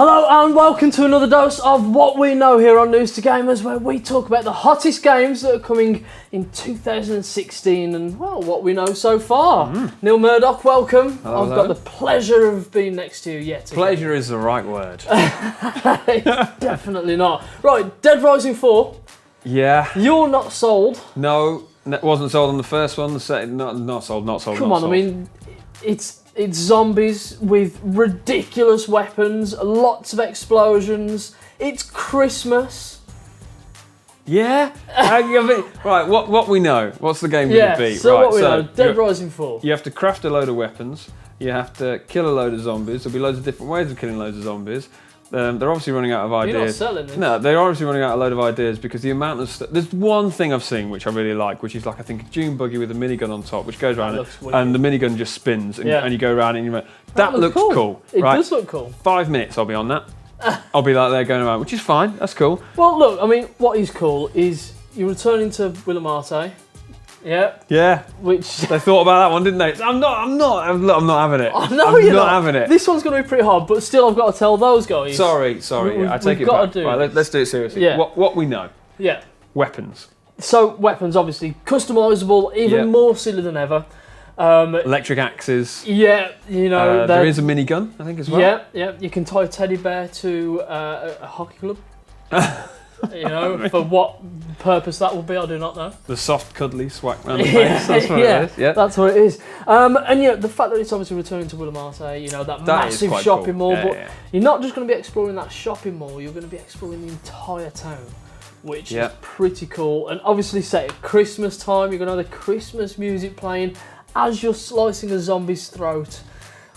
Hello and welcome to another dose of What We Know here on News to Gamers, where we talk about the hottest games that are coming in 2016 and, well, what we know so far. Neil Murdoch, welcome. Hello, I've got the pleasure of being next to you yet again. Pleasure is the right word. It's definitely not. Right, Dead Rising 4. Yeah. You're not sold. No, wasn't sold on the first one. The second, not sold. Come on, I mean, it's zombies with ridiculous weapons, lots of explosions. It's Christmas. Yeah. Right. What we know? What's the game going to be? So right, what we know, Dead Rising 4. You have to craft a load of weapons. You have to kill a load of zombies. There'll be loads of different ways of killing loads of zombies. They're obviously running out of ideas. You're not selling this. No, they're obviously running out a load of ideas because the amount of there's one thing I've seen which I really like, which is like I think a dune buggy with a minigun on top, which goes around it, and the minigun just spins, and you go around and that looks cool. It right? does look cool. 5 minutes, I'll be on that. I'll be like there going around, which is fine. That's cool. Well, look, I mean, what is cool is you're returning to Willamarte. Yeah. Yeah. Which they thought about that one, didn't they? I'm not having it. I know I'm not having it. This one's going to be pretty hard, but still, I've got to tell those guys. Sorry. I take it back. Right, let's do it seriously. Yeah. What we know. Yeah. Weapons. So weapons, obviously, customizable, even more silly than ever. Electric axes. Yeah, you know. There is a minigun, I think, as well. Yeah. You can tie a teddy bear to a hockey club. You know, for what purpose that will be, I do not know. The soft, cuddly swack around the face. That's what it is. Yeah, that's what it is. And you know, the fact that it's obviously returning to Willamarte, you know, that massive shopping mall. But you're not just going to be exploring that shopping mall. You're going to be exploring the entire town, which is pretty cool. And obviously, set at Christmas time, you're going to have the Christmas music playing as you're slicing a zombie's throat.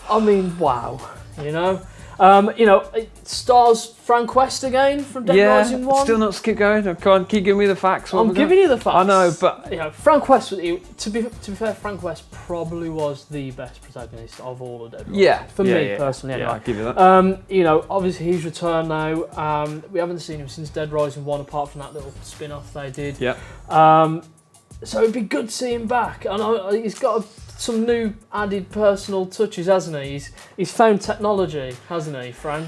I mean, wow. You know. It stars Frank West again from Dead Rising 1. Still not keep going. Come on, keep giving me the facts. I'm giving you the facts. I know, but Frank West. To be fair, Frank West probably was the best protagonist of all of Dead Rising. Yeah, for me personally. Anyway. Yeah, I give you that. Obviously he's returned now. We haven't seen him since Dead Rising 1, apart from that little spin-off they did. Yeah. So it'd be good to see him back, and he's got some new added personal touches, hasn't he? He's found technology, hasn't he, Frank?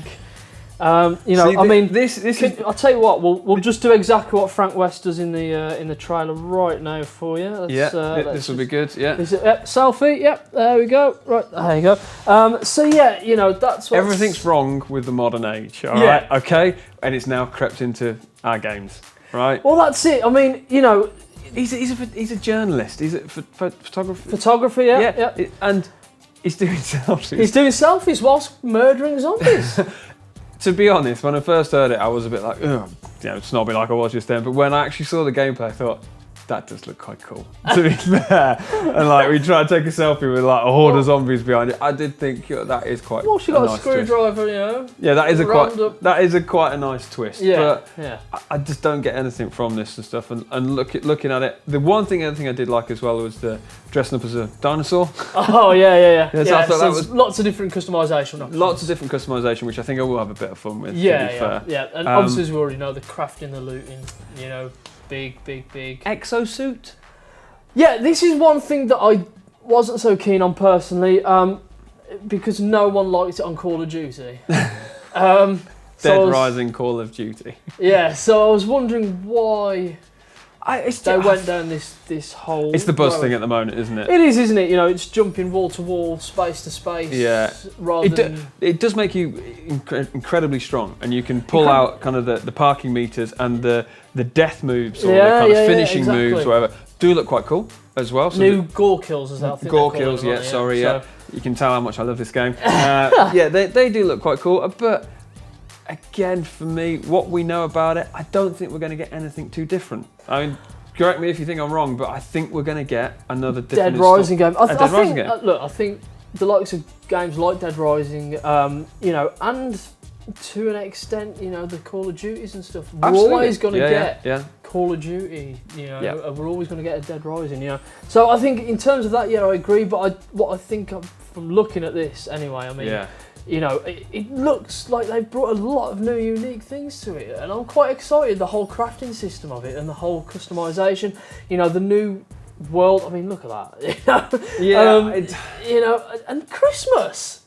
I'll tell you what. We'll just do exactly what Frank West does in the trailer right now for you. This will be good. Yeah. Selfie. Yep. There we go. Right. There you go. That's what everything's wrong with the modern age. All right. Okay. And it's now crept into our games. Right. Well, that's it. I mean, He's a journalist. He's a photographer. Photographer, yeah. And he's doing selfies. He's doing selfies whilst murdering zombies. To be honest, when I first heard it, I was a bit like, snobby like I was just then. But when I actually saw the gameplay, I thought, that does look quite cool, to be fair. And we tried to take a selfie with a horde of zombies behind it. I did think that is quite. Well, she got a screwdriver, Yeah, that is quite a nice twist. Yeah, but I just don't get anything from this and stuff. And looking at it, the other thing I did like as well was the dressing up as a dinosaur. Oh yeah. So I thought that was lots of different customization options. Lots of different customization, which I think I will have a bit of fun with. Yeah. And obviously, as we already know, the crafting, the looting, big exosuit. Yeah, this is one thing that I wasn't so keen on personally, because no one liked it on Call of Duty. Dead Rising Call of Duty. Yeah, so I was wondering why they went down this whole. It's the buzz thing at the moment, isn't it? It is, isn't it? It's jumping wall to wall, space to space. Yeah. It does make you incredibly strong, and you can pull out kind of the parking meters and the death moves or the kind of finishing moves, whatever. Do look quite cool as well. So new gore kills as well. Gore kills, You can tell how much I love this game. They do look quite cool, but. Again, for me, what we know about it, I don't think we're going to get anything too different. I mean, correct me if you think I'm wrong, but I think we're going to get another different Dead Rising game. I think the likes of games like Dead Rising, and to an extent, the Call of Duties and stuff. We're always going to get Call of Duty. We're always going to get a Dead Rising. So I think in terms of that, I agree. But what I think from looking at this anyway, I mean. It looks like they've brought a lot of new unique things to it, and I'm quite excited. The whole crafting system of it and the whole customization, the new world. I mean, look at that. And Christmas.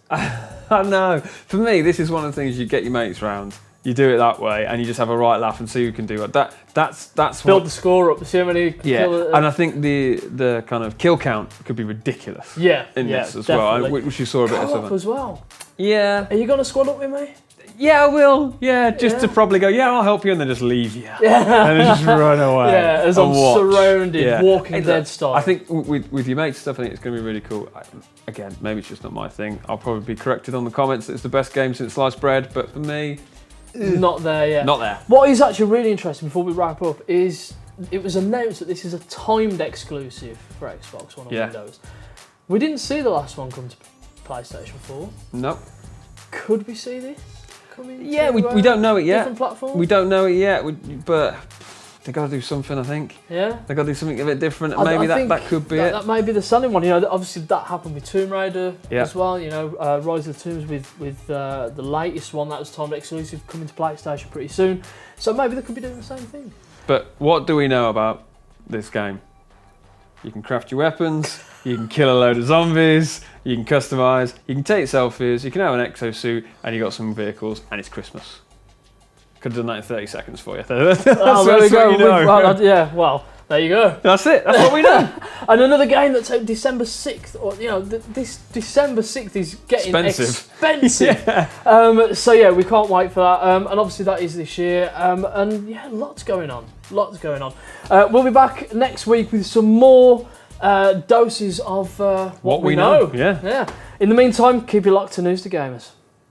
I know. For me, this is one of the things you get your mates round. You do it that way, and you just have a right laugh and see who can do it. That's build the score up. See how many. And I think the kind of kill count could be ridiculous. Yeah, in this as definitely. well, which you saw a bit of as well. Yeah. Are you going to squad up with me? Yeah, I will. Yeah, just to probably go, yeah, I'll help you, and then just leave you. Yeah. And then just run away. Yeah, as I'm surrounded, Walking Dead style. I think with your mates stuff, I think it's going to be really cool. Again, maybe it's just not my thing. I'll probably be corrected on the comments that it's the best game since sliced bread, but for me... Not there yet. Not there. What is actually really interesting, before we wrap up, is it was announced that this is a timed exclusive for Xbox One on Windows. We didn't see the last one come to PlayStation 4. Nope. Could we see this? Yeah, we don't know it yet. Different platforms? We don't know it yet, but they've got to do something, I think. Yeah? They've got to do something a bit different, and maybe that could be it. That may be the selling one. You know, obviously that happened with Tomb Raider as well. You know, Rise of the Tombs with the latest one that was timed exclusive coming to PlayStation pretty soon. So maybe they could be doing the same thing. But what do we know about this game? You can craft your weapons, you can kill a load of zombies, you can customise, you can take selfies, you can have an exosuit, and you got some vehicles, and it's Christmas. Could have done that in 30 seconds for you. There we go. You know. Well, there you go. That's it. That's what we know. And another game that's out December 6th, or this December 6th is getting expensive. So yeah, we can't wait for that. And obviously that is this year. And yeah, lots going on. We'll be back next week with some more doses of what we know. Yeah. In the meantime, keep your locked to News to Gamers.